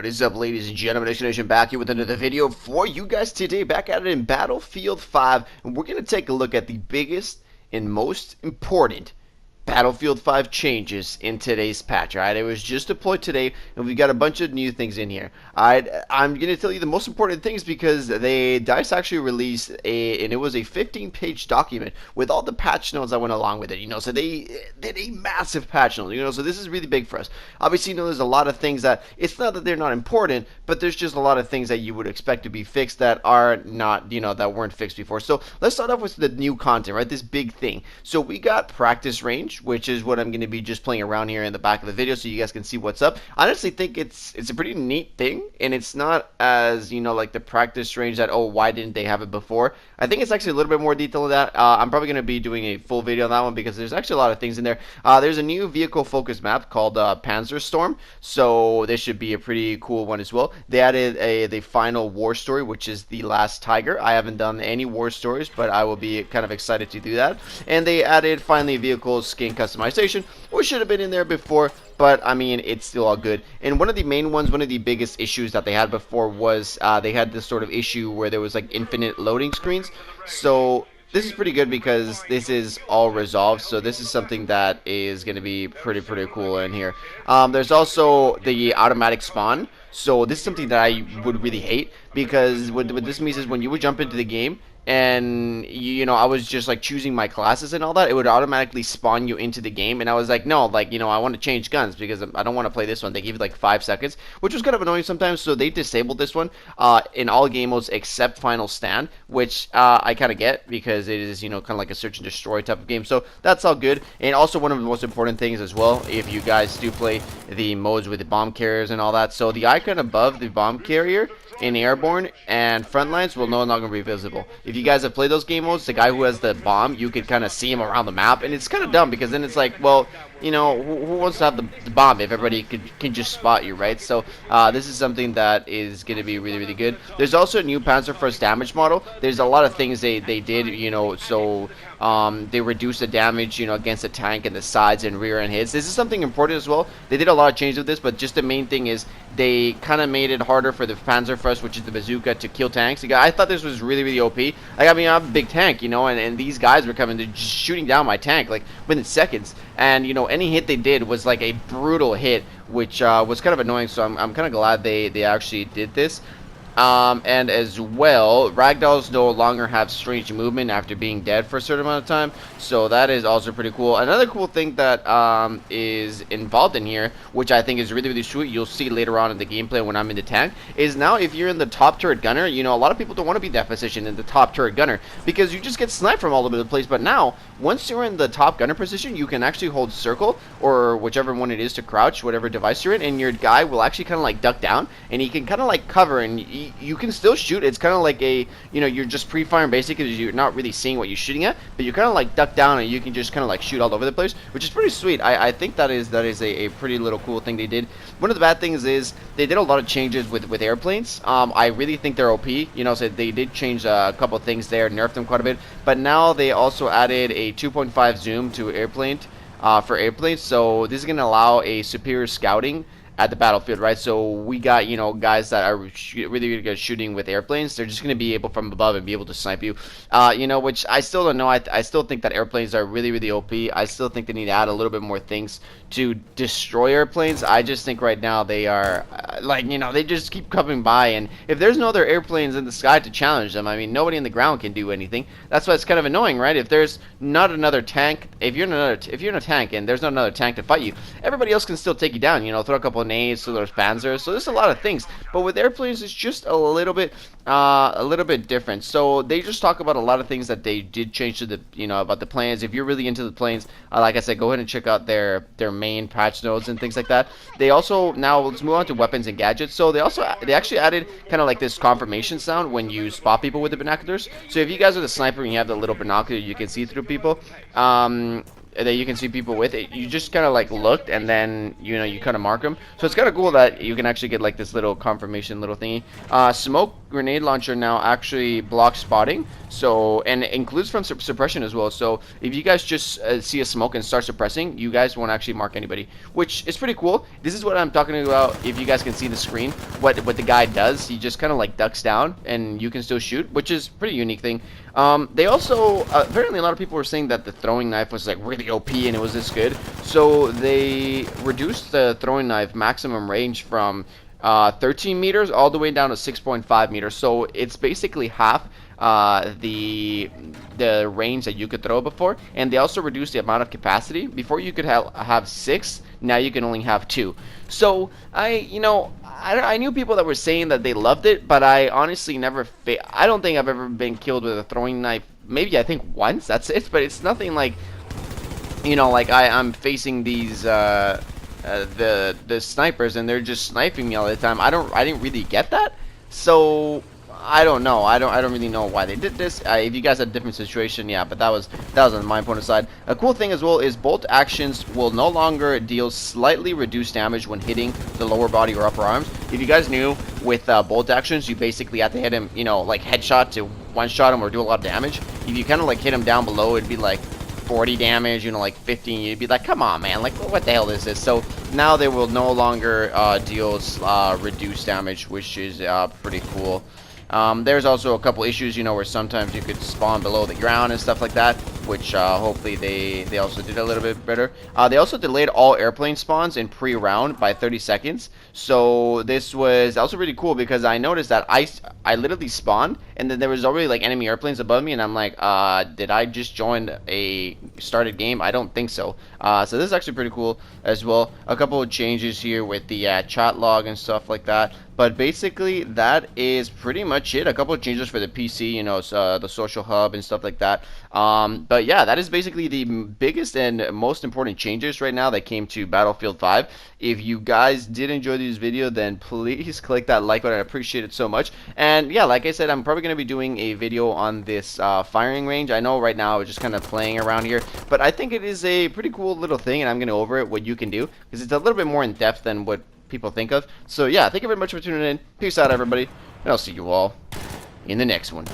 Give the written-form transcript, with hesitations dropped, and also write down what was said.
What is up, ladies and gentlemen? Nation back here with another video for you guys today. Back at it in Battlefield 5, and we're going to take a look at the biggest and most important Battlefield 5 changes in today's patch. Alright, it was just deployed today, and we've got a bunch of new things in here. Alright, I'm going to tell you the most important things because DICE actually released and it was a 15-page document with all the patch notes that went along with it. So they did a massive patch note. So this is really big for us. Obviously, there's a lot of things that it's not that they're not important, but there's just a lot of things that you would expect to be fixed that are not, that weren't fixed before. So let's start off with the new content, right? This big thing. So we got practice range, which is what I'm going to be just playing around here in the back of the video so you guys can see what's up. I honestly think it's a pretty neat thing, and it's not as, like the practice range that, oh, why didn't they have it before? I think it's actually a little bit more detailed than that. I'm probably going to be doing a full video on that one because there's actually a lot of things in there. There's a new vehicle focus map called Panzerstorm, so this should be a pretty cool one as well. They added the final war story, which is The Last Tiger. I haven't done any war stories, but I will be kind of excited to do that. And they added finally vehicle skin customization, which should have been in there before, but I mean, it's still all good. And one of the main ones, one of the biggest issues that they had before was they had this sort of issue where there was like infinite loading screens. So this is pretty good because this is all resolved, so this is something that is going to be pretty cool in here. There's also the automatic spawn. So this is something that I would really hate because what this means is when you would jump into the game and I was just like choosing my classes and all that, it would automatically spawn you into the game, and I was like, no, like, I want to change guns because I don't want to play this one. They give you like 5 seconds, which was kind of annoying sometimes, so they disabled this one in all game modes except Final Stand, which I kind of get because it is kind of like a search and destroy type of game, so that's all good. And also one of the most important things as well, if you guys do play the modes with the bomb carriers and all that, so the icon above the bomb carrier in Airborne and Frontlines will no longer be visible. If you guys have played those game modes, the guy who has the bomb, you could kind of see him around the map, and it's kind of dumb because then it's like, well, who wants to have the bomb if everybody can just spot you, right? So this is something that is going to be really good. There's also a new Panzerfaust damage model. There's a lot of things they did, so they reduced the damage, against the tank and the sides and rear end hits. This is something important as well. They did a lot of changes with this, but just the main thing is they kind of made it harder for the Panzerfaust, which is the bazooka, to kill tanks. I thought this was really OP. I mean, I'm a big tank, and these guys were coming, they're just shooting down my tank like within seconds. And any hit they did was like a brutal hit, which was kind of annoying. So I'm kind of glad they actually did this. And as well, ragdolls no longer have strange movement after being dead for a certain amount of time, so that is also pretty cool. Another cool thing that is involved in here, which I think is really sweet, you'll see later on in the gameplay when I'm in the tank, is now if you're in the top turret gunner, a lot of people don't want to be that position in the top turret gunner because you just get sniped from all over the place. But now, once you're in the top gunner position, you can actually hold circle or whichever one it is to crouch, whatever device you're in, and your guy will actually kind of like duck down, and he can kind of like cover, and you can still shoot. It's kind of like a, you're just pre-firing basically because you're not really seeing what you're shooting at, but you kind of like duck down and you can just kind of like shoot all over the place, which is pretty sweet. I think that is a pretty little cool thing they did. One of the bad things is they did a lot of changes with airplanes. I really think they're OP, so they did change a couple of things there, nerfed them quite a bit, but now they also added a 2.5 zoom to airplane for airplanes, so this is going to allow a superior scouting at the battlefield, right? So we got, guys that are really good at shooting with airplanes. They're just going to be able from above and be able to snipe you, which I still don't know. I still think that airplanes are really OP. I still think they need to add a little bit more things to destroy airplanes. I just think right now they are, they just keep coming by, and if there's no other airplanes in the sky to challenge them, I mean, nobody in the ground can do anything. That's why it's kind of annoying, right? If there's not another tank, if you're in a tank and there's not another tank to fight you, everybody else can still take you down, throw a couple of nades, so there's Panzers, so there's a lot of things. But with airplanes, it's just a little bit different. So they just talk about a lot of things that they did change to the, about the planes. If you're really into the planes, like I said, go ahead and check out their main patch notes and things like that. They also, now let's move on to weapons and gadgets. So they actually added kind of like this confirmation sound when you spot people with the binoculars. So if you guys are the sniper and you have the little binocular, you can see through people. That you can see people with it, you just kind of like looked, and then you kind of mark them. So it's kind of cool that you can actually get like this little confirmation little thingy. Smoke grenade launcher now actually blocks spotting, so, and it includes from suppression as well. So if you guys just see a smoke and start suppressing, you guys won't actually mark anybody, which is pretty cool. This is what I'm talking about. If you guys can see the screen, what the guy does, he just kind of like ducks down and you can still shoot, which is a pretty unique thing. They also apparently a lot of people were saying that the throwing knife was like really OP and it was this good, so they reduced the throwing knife maximum range from 13 meters all the way down to 6.5 meters. So it's basically half the range that you could throw before, and they also reduced the amount of capacity. Before you could have 6, now you can only have 2. So I knew people that were saying that they loved it, but I honestly never I don't think I've ever been killed with a throwing knife. Maybe I think once, that's it, but it's nothing like, like I'm facing these the snipers and they're just sniping me all the time. I didn't really get that, so I don't know. I don't really know why they did this. If you guys had a different situation, yeah, but that was on my opponent's side. A cool thing as well is bolt actions will no longer deal slightly reduced damage when hitting the lower body or upper arms. If you guys knew, with bolt actions, you basically have to hit him, like headshot to one-shot him or do a lot of damage. If you kind of like hit him down below, it'd be like 40 damage, like 15, you'd be like, come on, man, like, what the hell is this? So now they will no longer deal reduced damage, which is pretty cool. There's also a couple issues, where sometimes you could spawn below the ground and stuff like that, which hopefully they also did a little bit better. They also delayed all airplane spawns in pre-round by 30 seconds. So this was also really cool because I noticed that I literally spawned and then there was already like enemy airplanes above me, and I'm like, did I just join a started game? I don't think so. So this is actually pretty cool as well. A couple of changes here with the chat log and stuff like that. But basically, that is pretty much it. A couple of changes for the PC, the social hub and stuff like that. But yeah, that is basically the biggest and most important changes right now that came to Battlefield 5. If you guys did enjoy this video, then please click that like button. I appreciate it so much. And yeah, like I said, I'm probably going to be doing a video on this firing range. I know right now we're just kind of playing around here, but I think it is a pretty cool little thing, and I'm going to go over it, what you can do, because it's a little bit more in depth than what people think of. So yeah, thank you very much for tuning in. Peace out, everybody, and I'll see you all in the next one.